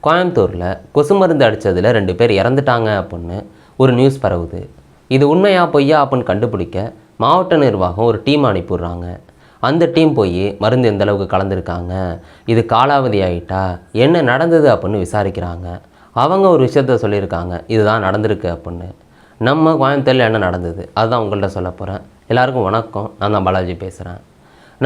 கோயம்புத்தூரில் கொசு மருந்து அடித்ததில் 2 பேர் இறந்துட்டாங்க அப்படின்னு ஒரு நியூஸ் பரவுது. இது உண்மையா பொய்யா அப்படின்னு கண்டுபிடிக்க மாவட்ட நிர்வாகம் ஒரு டீம் அனுப்பிடுறாங்க. அந்த டீம் போய் மருந்து எந்த அளவுக்கு கலந்துருக்காங்க, இது காலாவதி ஆகிட்டா, என்ன நடந்தது அப்படின்னு விசாரிக்கிறாங்க. அவங்க ஒரு விஷயத்த சொல்லியிருக்காங்க, இதுதான் நடந்திருக்கு அப்படின்னு. நம்ம கோயம்புத்தூரில் என்ன நடந்தது அதுதான் உங்கள்கிட்ட சொல்ல போகிறேன். எல்லாருக்கும் வணக்கம், நான் தான் பாலாஜி பேசுகிறேன்.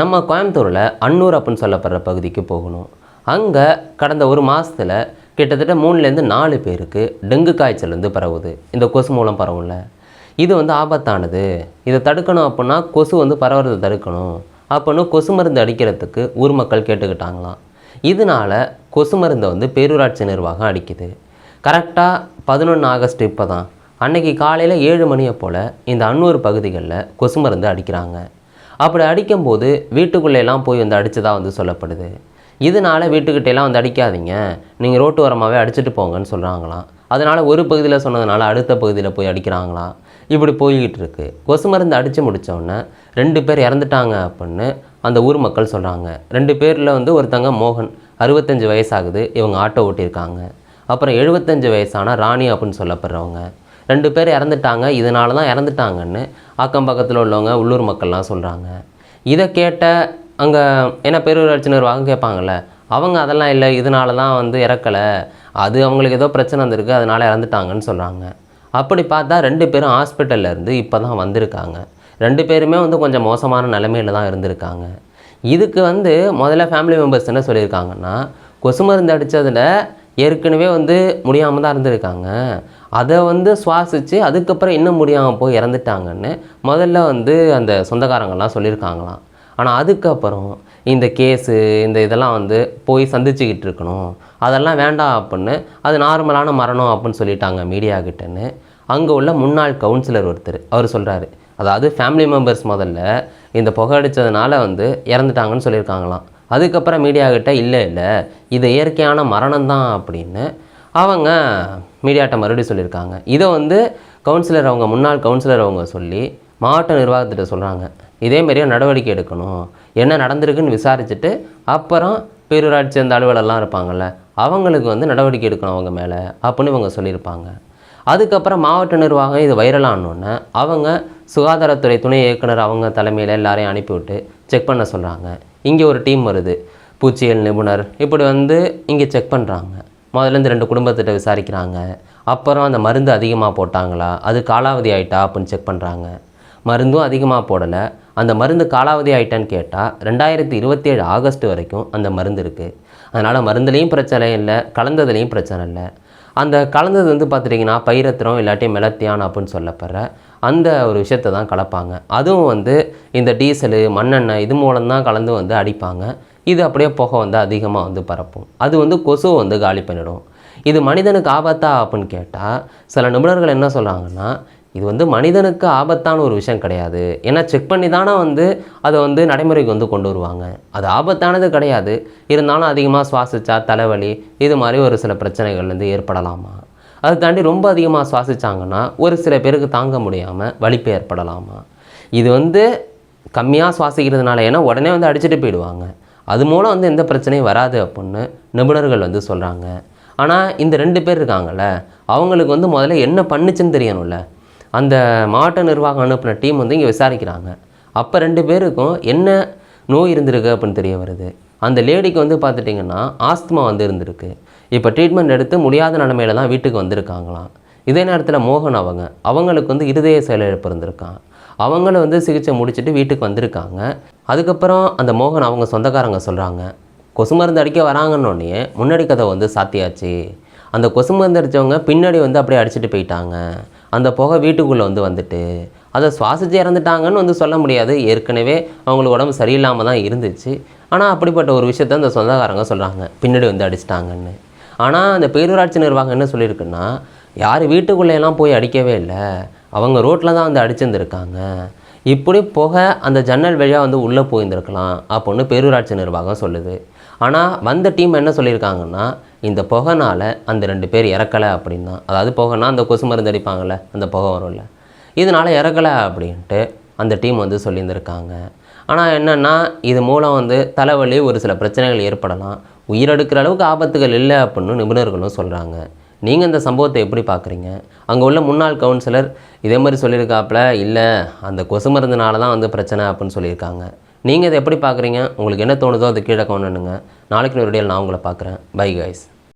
நம்ம கோயம்புத்தூரில் அன்னூர் அப்படின்னு சொல்லப்படுற பகுதிக்கு போகணும். அங்கே கடந்த ஒரு மாதத்தில் கிட்டத்தட்ட 3லேருந்து 4 பேருக்கு டெங்கு காய்ச்சல் பரவுது. இந்த கொசு மூலம் பரவும்ல, இது ஆபத்தானது. இதை தடுக்கணும் அப்படின்னா கொசு பரவுறதை தடுக்கணும் அப்படின்னு கொசு மருந்து அடிக்கிறதுக்கு ஊர் மக்கள் கேட்டுக்கிட்டாங்களாம். இதனால் கொசு மருந்தை பேரூராட்சி நிர்வாகம் அடிக்குது. கரெக்டாக 11 ஆகஸ்ட் இப்போ தான் அன்றைக்கி காலையில் 7 மணியை போல் இந்த அன்னூர் பகுதிகளில் கொசு மருந்து அடிக்கிறாங்க. அப்படி அடிக்கும்போது வீட்டுக்குள்ளேலாம் போய் அடித்ததாக சொல்லப்படுது. இதனால் வீட்டுக்கிட்டேலாம் அடிக்காதீங்க, நீங்கள் ரோட்டு ஓரமாகவே அடிச்சுட்டு போங்கன்னு சொல்கிறாங்களாம். அதனால் ஒரு பகுதியில் சொன்னதுனால அடுத்த பகுதியில் போய் அடிக்கிறாங்களாம். இப்படி போய்கிட்டு இருக்கு. கொசு மருந்து அடித்து முடித்தோடனே 2 பேர் இறந்துட்டாங்க அப்படின்னு அந்த ஊர் மக்கள் சொல்கிறாங்க. 2 பேரில் ஒருத்தங்க மோகன், 65 வயசாகுது, இவங்க ஆட்டோ ஓட்டியிருக்காங்க. அப்புறம் 75 வயசான ராணி அப்படின்னு சொல்லப்படுறவங்க. 2 பேர் இறந்துட்டாங்க, இதனால தான் இறந்துட்டாங்கன்னு அக்கம் பக்கத்தில் உள்ளவங்க உள்ளூர் மக்கள்லாம் சொல்கிறாங்க. இதை கேட்ட அங்கே என்ன பேரூராட்சி நிர்வாகம் கேட்பாங்கள்ல, அவங்க அதெல்லாம் இல்லை, இதனால தான் இறக்கலை, அது அவங்களுக்கு ஏதோ பிரச்சனை வந்திருக்கு, அதனால் இறந்துட்டாங்கன்னு சொல்கிறாங்க. அப்படி பார்த்தா 2 பேரும் ஹாஸ்பிட்டல்லேருந்து இப்போ தான் வந்திருக்காங்க. 2 பேருமே கொஞ்சம் மோசமான நிலைமையில் தான் இருந்திருக்காங்க. இதுக்கு முதல்ல ஃபேமிலி மெம்பர்ஸ் என்ன சொல்லியிருக்காங்கன்னா, கொசு மருந்து அடித்ததில் ஏற்கனவே முடியாமல் தான் இருந்திருக்காங்க, அதை சுவாசித்து அதுக்கப்புறம் இன்னும் முடியாமல் போய் இறந்துட்டாங்கன்னு முதல்ல அந்த சொந்தக்காரங்கள்லாம் சொல்லியிருக்காங்களாம். ஆனால் அதுக்கப்புறம் இந்த கேஸு இதெல்லாம் போய் சந்திச்சுக்கிட்டு இருக்கணும், அதெல்லாம் வேண்டாம் அப்படின்னு, அது நார்மலான மரணம் அப்படின்னு சொல்லிட்டாங்க மீடியா கிட்டேன்னு அங்கே உள்ள முன்னாள் கவுன்சிலர் ஒருத்தர் அவர் சொல்கிறாரு. அதாவது ஃபேமிலி மெம்பர்ஸ் முதல்ல இந்த புகை அடித்ததுனால இறந்துட்டாங்கன்னு சொல்லியிருக்காங்களாம். அதுக்கப்புறம் மீடியா கிட்ட இல்லை இது இயற்கையான மரணம் தான் அப்படின்னு அவங்க மீடியாட்ட மறுபடியும் சொல்லியிருக்காங்க. இதை கவுன்சிலர் அவங்க முன்னாள் கவுன்சிலர் அவங்க சொல்லி மாவட்ட நிர்வாகத்திட்ட சொல்கிறாங்க, இதேமாரியே நடவடிக்கை எடுக்கணும், என்ன நடந்திருக்குன்னு விசாரிச்சுட்டு அப்புறம் பேரூராட்சி அந்த அலுவலர்லாம் இருப்பாங்கள்ல அவங்களுக்கு நடவடிக்கை எடுக்கணும் அவங்க மேலே அப்படின்னு இவங்க சொல்லியிருப்பாங்க. அதுக்கப்புறம் மாவட்ட நிர்வாகம் இது வைரலானோன்னே அவங்க சுகாதாரத்துறை துணை இயக்குனர் அவங்க தலைமையில் எல்லாரையும் அனுப்பிவிட்டு செக் பண்ண சொல்கிறாங்க. இங்கே ஒரு டீம் வருது, பூச்சியல் நிபுணர், இப்படி இங்கே செக் பண்ணுறாங்க. முதல்ல 2 குடும்பத்திட்ட விசாரிக்கிறாங்க. அப்புறம் அந்த மருந்து அதிகமாக போட்டாங்களா, அது காலாவதி ஆகிட்டா அப்படின்னு செக் பண்ணுறாங்க. மருந்தும் அதிகமாக போடலை, அந்த மருந்து காலாவதி ஆகிட்டான்னு கேட்டால் 2027 ஆகஸ்ட் வரைக்கும் அந்த மருந்து இருக்குது. அதனால் மருந்துலேயும் பிரச்சனை இல்லை, கலந்ததுலேயும் பிரச்சனை இல்லை. அந்த கலந்தது பார்த்துட்டிங்கன்னா பைரத்திரம் இல்லாட்டி மெலத்தியான் அப்படின்னு சொல்லப்படுற அந்த ஒரு விஷயத்தை தான் கலப்பாங்க. அதுவும் இந்த டீசலு மண்ணெண்ணெய் இது மூலம்தான் கலந்து அடிப்பாங்க. இது அப்படியே புகை அதிகமாக பரப்பும். அது கொசுவை காலி பண்ணிடும். இது மனிதனுக்கு ஆபத்தா அப்படின்னு கேட்டால் சில நிபுணர்கள் என்ன சொல்கிறாங்கன்னா, இது மனிதனுக்கு ஆபத்தான ஒரு விஷயம் கிடையாது. ஏன்னா செக் பண்ணி தானே அதை நடைமுறைக்கு கொண்டு வருவாங்க. அது ஆபத்தானது கிடையாது. இருந்தாலும் அதிகமாக சுவாசித்தா தலைவலி இது மாதிரி ஒரு சில பிரச்சனைகள் ஏற்படலாமா. அதை தாண்டி ரொம்ப அதிகமாக சுவாசித்தாங்கன்னா ஒரு சில பேருக்கு தாங்க முடியாமல் வலிப்பு ஏற்படலாமா. இது கம்மியாக சுவாசிக்கிறதுனால ஏன்னா உடனே அடிச்சுட்டு போயிடுவாங்க. அது மூலம் எந்த பிரச்சனையும் வராது அப்படின்னு நிபுணர்கள் சொல்கிறாங்க. ஆனால் இந்த 2 பேர் இருக்காங்கள்ல அவங்களுக்கு முதல்ல என்ன பண்ணுச்சுன்னு தெரியணும்ல. அந்த மாவட்ட நிர்வாகம் அனுப்பின டீம் இங்கே விசாரிக்கிறாங்க. அப்போ 2 பேருக்கும் என்ன நோய் இருந்திருக்கு அப்படின்னு தெரிய வருது. அந்த லேடிக்கு பார்த்துட்டிங்கன்னா ஆஸ்துமா இருந்திருக்கு. இப்போ ட்ரீட்மெண்ட் எடுத்து முடியாத நிலைமையில தான் வீட்டுக்கு வந்திருக்காங்களாம். இதே நேரத்தில் மோகன் அவங்களுக்கு இருதய செயலிழப்பு இருந்திருக்கான். அவங்கள சிகிச்சை முடிச்சுட்டு வீட்டுக்கு வந்திருக்காங்க. அதுக்கப்புறம் அந்த மோகன் அவங்க சொந்தக்காரங்க சொல்கிறாங்க, கொசு மருந்து அடிக்க வராங்கன்னொன்னே முன்னாடி கதை சாத்தியாச்சு. அந்த கொசு மருந்து அடித்தவங்க பின்னாடி அப்படியே அடிச்சுட்டு போயிட்டாங்க. அந்த புகை வீட்டுக்குள்ளே வந்துட்டு அதை சுவாசித்து இறந்துட்டாங்கன்னு சொல்ல முடியாது. ஏற்கனவே அவங்களுக்கு உடம்பு சரியில்லாமல் தான் இருந்துச்சு. ஆனால் அப்படிப்பட்ட ஒரு விஷயத்த அந்த சொந்தக்காரங்க சொல்கிறாங்க, பின்னாடி அடிச்சிட்டாங்கன்னு. ஆனால் அந்த பேரூராட்சி நிர்வாகம் என்ன சொல்லியிருக்குன்னா, யார் வீட்டுக்குள்ளேயெல்லாம் போய் அடிக்கவே இல்லை, அவங்க ரோட்டில் தான் அடிச்சிருந்துருக்காங்க. இப்படி புகை அந்த ஜன்னல் வழியாக உள்ளே போயிருந்துருக்கலாம் அப்படின்னு பேரூராட்சி நிர்வாகம் சொல்லுது. ஆனால் வந்த டீம் என்ன சொல்லியிருக்காங்கன்னா, இந்த புகைனால் அந்த 2 பேர் இறக்கலை அப்படின்னா, அதாவது புகைனா அந்த கொசு மருந்து அடிப்பாங்கள்ல அந்த புகை வரும்ல, இதனால் இறக்கலை அப்படின்ட்டு அந்த டீம் சொல்லியிருந்திருக்காங்க. ஆனால் என்னென்னா இது மூலம் தலைவலி ஒரு சில பிரச்சனைகள் ஏற்படலாம், உயிரெடுக்கிற அளவுக்கு ஆபத்துகள் இல்லை அப்படின்னு நிபுணர்களும் சொல்கிறாங்க. நீங்கள் இந்த சம்பவத்தை எப்படி பார்க்குறீங்க? அங்கே உள்ள முன்னாள் கவுன்சிலர் இதே மாதிரி சொல்லியிருக்காப்புல, இல்லை அந்த கொசு மருந்துனால தான் வந்து பிரச்சனை அப்படின்னு சொல்லியிருக்காங்க. நீங்கள் இதை எப்படி பார்க்குறீங்க? உங்களுக்கு என்ன தோணுதோ அது கீழே கமெண்ட் பண்ணுங்க. நாளைக்கு ஒரு வீடியோவில் நான் உங்களை பார்க்குறேன். Bye guys.